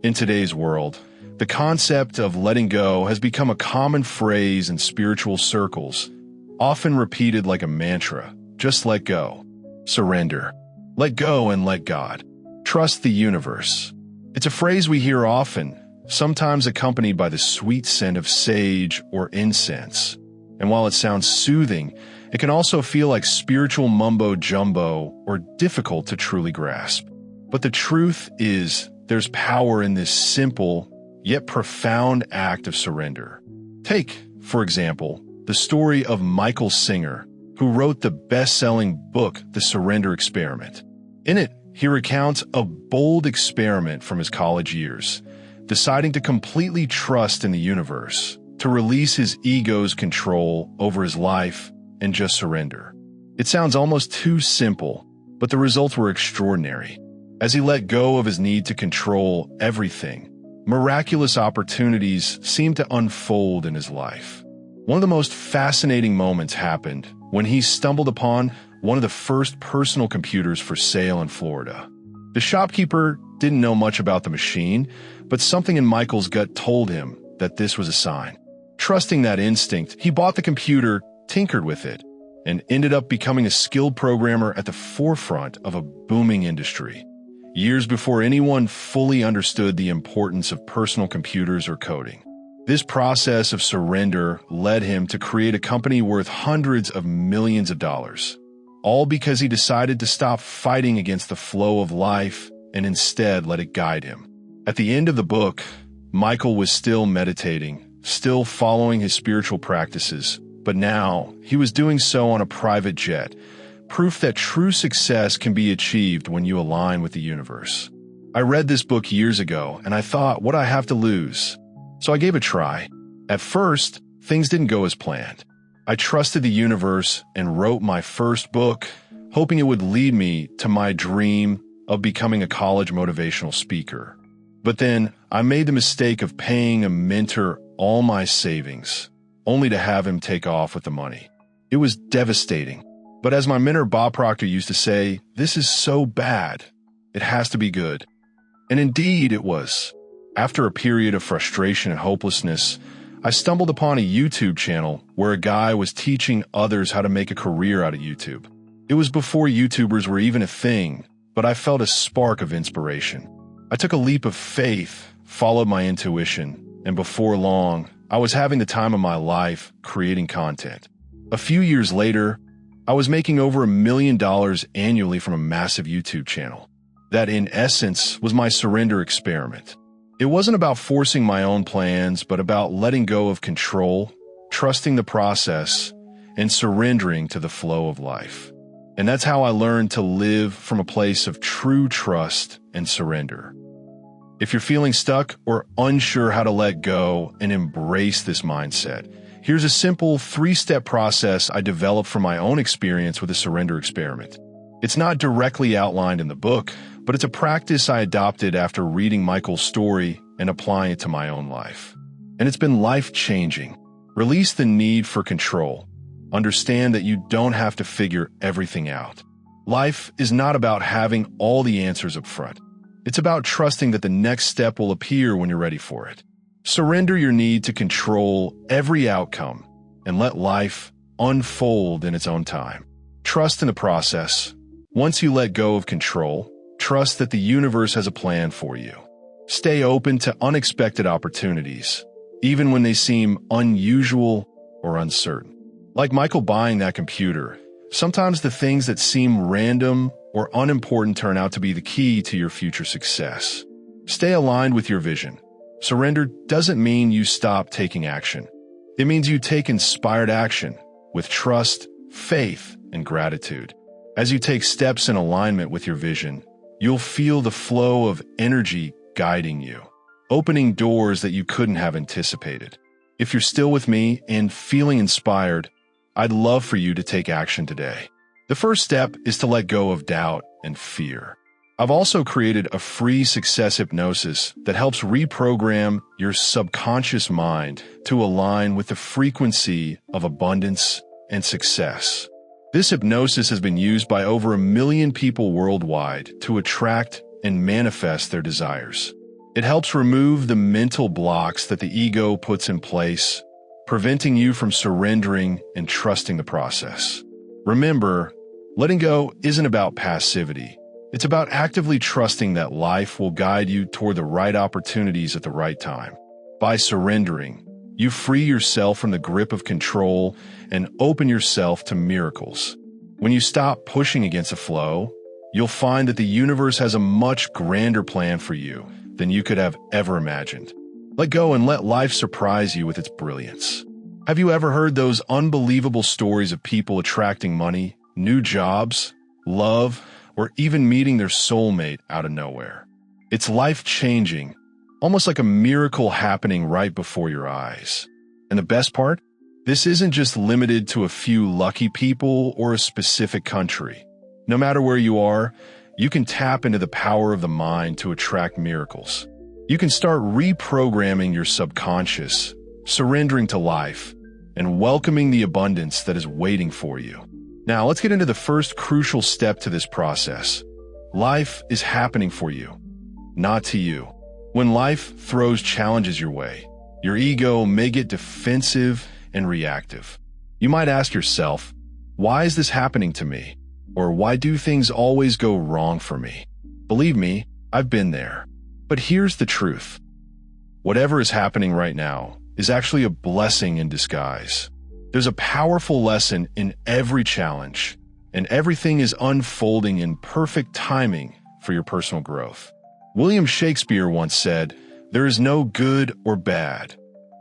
In today's world, the concept of letting go has become a common phrase in spiritual circles, often repeated like a mantra. Just let go. Surrender. Let go and let God. Trust the universe. It's a phrase we hear often, sometimes accompanied by the sweet scent of sage or incense. And while it sounds soothing, it can also feel like spiritual mumbo-jumbo or difficult to truly grasp. But the truth is, there's power in this simple, yet profound act of surrender. Take, for example, the story of Michael Singer, who wrote the best-selling book, The Surrender Experiment. In it, he recounts a bold experiment from his college years, deciding to completely trust in the universe, to release his ego's control over his life and just surrender. It sounds almost too simple, but the results were extraordinary. As he let go of his need to control everything, miraculous opportunities seemed to unfold in his life. One of the most fascinating moments happened when he stumbled upon one of the first personal computers for sale in Florida. The shopkeeper didn't know much about the machine, but something in Michael's gut told him that this was a sign. Trusting that instinct, he bought the computer, tinkered with it, and ended up becoming a skilled programmer at the forefront of a booming industry. Years before anyone fully understood the importance of personal computers or coding. This process of surrender led him to create a company worth hundreds of millions of dollars, all because he decided to stop fighting against the flow of life and instead let it guide him. At the end of the book, Michael was still meditating, still following his spiritual practices, but now he was doing so on a private jet, proof that true success can be achieved when you align with the universe. I read this book years ago, and I thought, what I have to lose? So I gave it a try. At first, things didn't go as planned. I trusted the universe and wrote my first book, hoping it would lead me to my dream of becoming a college motivational speaker. But then I made the mistake of paying a mentor all my savings, only to have him take off with the money. It was devastating. But as my mentor Bob Proctor used to say, this is so bad, it has to be good. And indeed it was. After a period of frustration and hopelessness, I stumbled upon a YouTube channel where a guy was teaching others how to make a career out of YouTube. It was before YouTubers were even a thing, but I felt a spark of inspiration. I took a leap of faith, followed my intuition, and before long, I was having the time of my life creating content. A few years later, I was making over $1 million annually from a massive YouTube channel. That, in essence, was my surrender experiment. It wasn't about forcing my own plans, but about letting go of control, trusting the process, and surrendering to the flow of life. And that's how I learned to live from a place of true trust and surrender. If you're feeling stuck or unsure how to let go and embrace this mindset, here's a simple 3-step process I developed from my own experience with the surrender experiment. It's not directly outlined in the book, but it's a practice I adopted after reading Michael's story and applying it to my own life. And it's been life-changing. Release the need for control. Understand that you don't have to figure everything out. Life is not about having all the answers up front. It's about trusting that the next step will appear when you're ready for it. Surrender your need to control every outcome and let life unfold in its own time. Trust in the process. Once you let go of control, trust that the universe has a plan for you. Stay open to unexpected opportunities, even when they seem unusual or uncertain. Like Michael buying that computer, sometimes the things that seem random or unimportant turn out to be the key to your future success. Stay aligned with your vision. Surrender doesn't mean you stop taking action. It means you take inspired action with trust, faith, and gratitude. As you take steps in alignment with your vision, you'll feel the flow of energy guiding you, opening doors that you couldn't have anticipated. If you're still with me and feeling inspired, I'd love for you to take action today. The first step is to let go of doubt and fear. I've also created a free success hypnosis that helps reprogram your subconscious mind to align with the frequency of abundance and success. This hypnosis has been used by over 1 million people worldwide to attract and manifest their desires. It helps remove the mental blocks that the ego puts in place, preventing you from surrendering and trusting the process. Remember, letting go isn't about passivity. It's about actively trusting that life will guide you toward the right opportunities at the right time. By surrendering, you free yourself from the grip of control and open yourself to miracles. When you stop pushing against the flow, you'll find that the universe has a much grander plan for you than you could have ever imagined. Let go and let life surprise you with its brilliance. Have you ever heard those unbelievable stories of people attracting money, new jobs, love, or even meeting their soulmate out of nowhere? It's life-changing, almost like a miracle happening right before your eyes. And the best part? This isn't just limited to a few lucky people or a specific country. No matter where you are, you can tap into the power of the mind to attract miracles. You can start reprogramming your subconscious, surrendering to life, and welcoming the abundance that is waiting for you. Now, let's get into the first crucial step to this process. Life is happening for you, not to you. When life throws challenges your way, your ego may get defensive and reactive. You might ask yourself, why is this happening to me? Or why do things always go wrong for me? Believe me, I've been there. But here's the truth. Whatever is happening right now is actually a blessing in disguise. There's a powerful lesson in every challenge, and everything is unfolding in perfect timing for your personal growth. William Shakespeare once said, "There is no good or bad.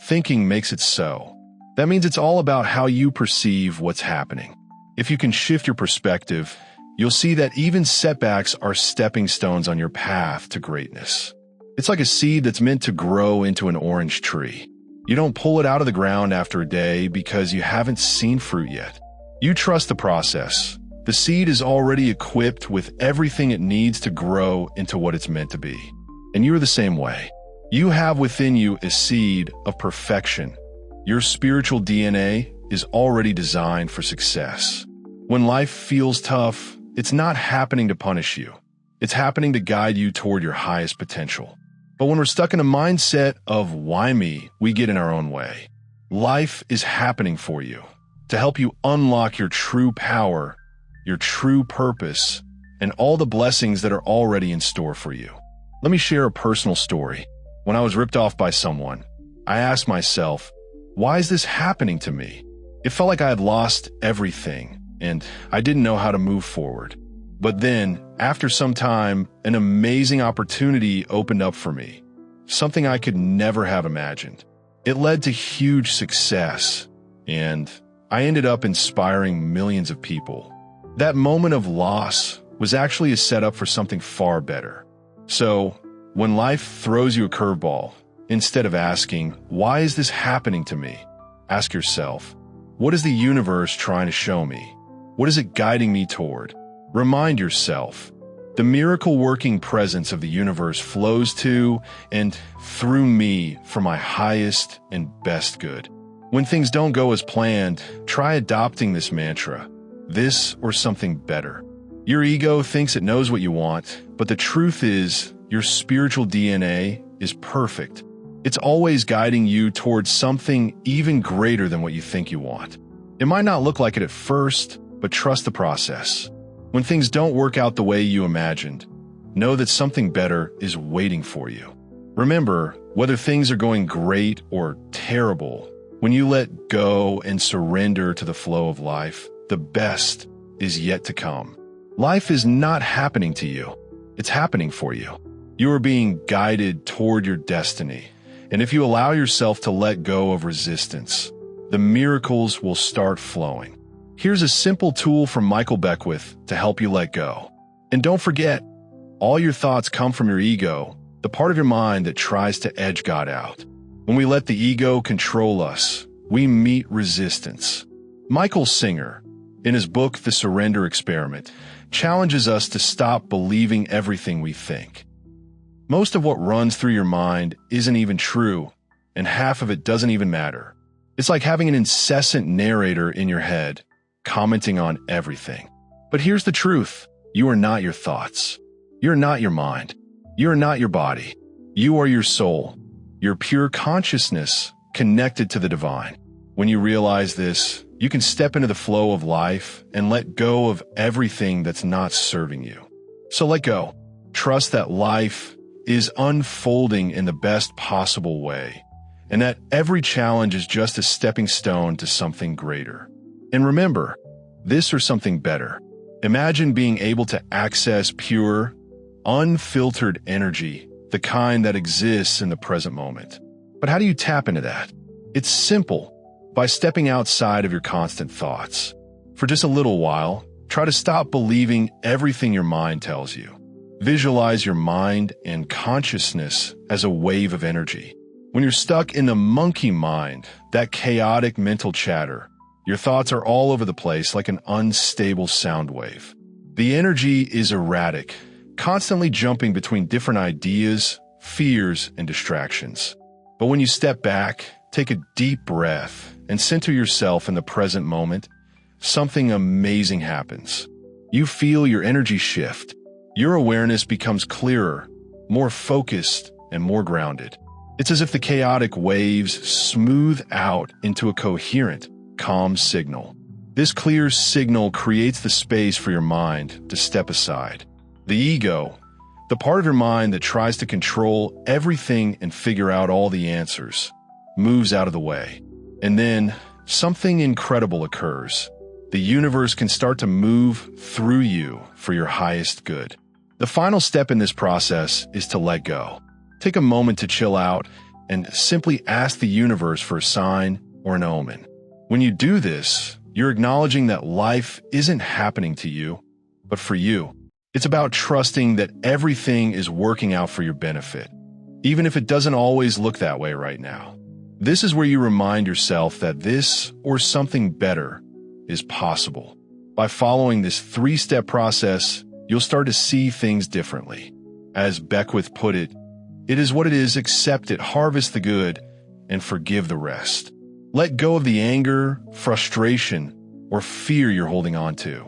Thinking makes it so." That means it's all about how you perceive what's happening. If you can shift your perspective, you'll see that even setbacks are stepping stones on your path to greatness. It's like a seed that's meant to grow into an orange tree. You don't pull it out of the ground after a day because you haven't seen fruit yet. You trust the process. The seed is already equipped with everything it needs to grow into what it's meant to be. And you're the same way. You have within you a seed of perfection. Your spiritual DNA is already designed for success. When life feels tough, it's not happening to punish you. It's happening to guide you toward your highest potential. But when we're stuck in a mindset of why me, we get in our own way. Life is happening for you to help you unlock your true power, your true purpose, and all the blessings that are already in store for you. Let me share a personal story. When I was ripped off by someone, I asked myself, why is this happening to me? It felt like I had lost everything, and I didn't know how to move forward. But then, after some time, an amazing opportunity opened up for me, something I could never have imagined. It led to huge success, and I ended up inspiring millions of people. That moment of loss was actually a setup for something far better. So, when life throws you a curveball, instead of asking, why is this happening to me? Ask yourself, what is the universe trying to show me? What is it guiding me toward? Remind yourself, the miracle-working presence of the universe flows to and through me for my highest and best good. When things don't go as planned, try adopting this mantra, this or something better. Your ego thinks it knows what you want, but the truth is, your spiritual DNA is perfect. It's always guiding you towards something even greater than what you think you want. It might not look like it at first, but trust the process. When things don't work out the way you imagined, know that something better is waiting for you. Remember, whether things are going great or terrible, when you let go and surrender to the flow of life, the best is yet to come. Life is not happening to you. It's happening for you. You are being guided toward your destiny. And if you allow yourself to let go of resistance, the miracles will start flowing. Here's a simple tool from Michael Beckwith to help you let go. And don't forget, all your thoughts come from your ego, the part of your mind that tries to edge God out. When we let the ego control us, we meet resistance. Michael Singer, in his book The Surrender Experiment, challenges us to stop believing everything we think. Most of what runs through your mind isn't even true, and half of it doesn't even matter. It's like having an incessant narrator in your head, commenting on everything. But here's the truth. You are not your thoughts. You're not your mind. You're not your body. You are your soul, your pure consciousness connected to the divine. When you realize this, you can step into the flow of life and let go of everything that's not serving you. So let go. Trust that life is unfolding in the best possible way, and that every challenge is just a stepping stone to something greater. And remember, this or something better. Imagine being able to access pure, unfiltered energy, the kind that exists in the present moment. But how do you tap into that? It's simple. By stepping outside of your constant thoughts. For just a little while, try to stop believing everything your mind tells you. Visualize your mind and consciousness as a wave of energy. When you're stuck in the monkey mind, that chaotic mental chatter, your thoughts are all over the place like an unstable sound wave. The energy is erratic, constantly jumping between different ideas, fears, and distractions. But when you step back, take a deep breath, and center yourself in the present moment, something amazing happens. You feel your energy shift. Your awareness becomes clearer, more focused, and more grounded. It's as if the chaotic waves smooth out into a coherent, calm signal. This clear signal creates the space for your mind to step aside. The ego, the part of your mind that tries to control everything and figure out all the answers, moves out of the way. And then something incredible occurs. The universe can start to move through you for your highest good. The final step in this process is to let go. Take a moment to chill out and simply ask the universe for a sign or an omen. When you do this, you're acknowledging that life isn't happening to you, but for you. It's about trusting that everything is working out for your benefit, even if it doesn't always look that way right now. This is where you remind yourself that this or something better is possible. By following this 3-step process, you'll start to see things differently. As Beckwith put it, it is what it is, accept it, harvest the good, and forgive the rest. Let go of the anger, frustration, or fear you're holding on to.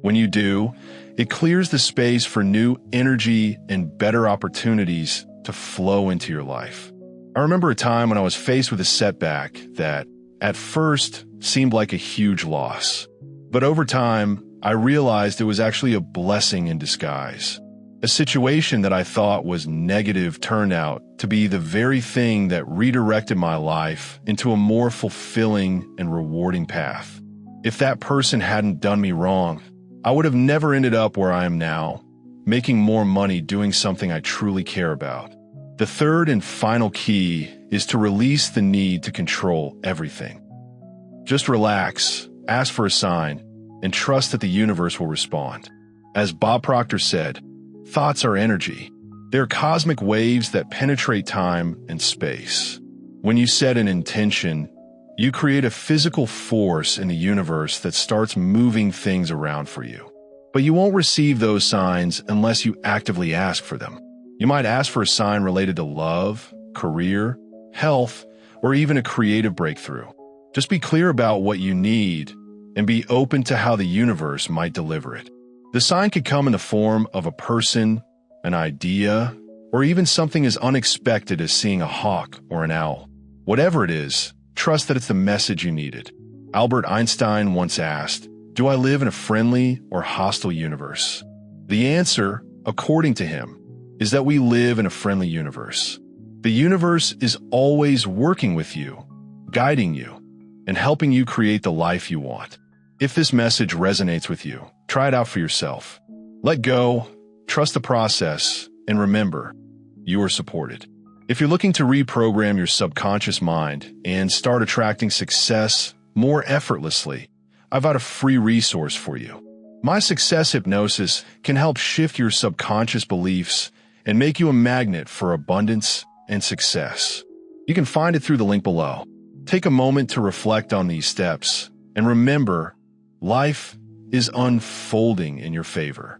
When you do, it clears the space for new energy and better opportunities to flow into your life. I remember a time when I was faced with a setback that, at first, seemed like a huge loss. But over time, I realized it was actually a blessing in disguise. A situation that I thought was negative turned out to be the very thing that redirected my life into a more fulfilling and rewarding path. If that person hadn't done me wrong, I would have never ended up where I am now, making more money doing something I truly care about. The third and final key is to release the need to control everything. Just relax, ask for a sign, and trust that the universe will respond. As Bob Proctor said, thoughts are energy. They're cosmic waves that penetrate time and space. When you set an intention, you create a physical force in the universe that starts moving things around for you. But you won't receive those signs unless you actively ask for them. You might ask for a sign related to love, career, health, or even a creative breakthrough. Just be clear about what you need and be open to how the universe might deliver it. The sign could come in the form of a person, an idea, or even something as unexpected as seeing a hawk or an owl. Whatever it is, trust that it's the message you needed. Albert Einstein once asked, "Do I live in a friendly or hostile universe?" The answer, according to him, is that we live in a friendly universe. The universe is always working with you, guiding you, and helping you create the life you want. If this message resonates with you, try it out for yourself. Let go, trust the process, and remember, you are supported. If you're looking to reprogram your subconscious mind and start attracting success more effortlessly, I've got a free resource for you. My success hypnosis can help shift your subconscious beliefs and make you a magnet for abundance and success. You can find it through the link below. Take a moment to reflect on these steps, and remember, life is unfolding in your favor.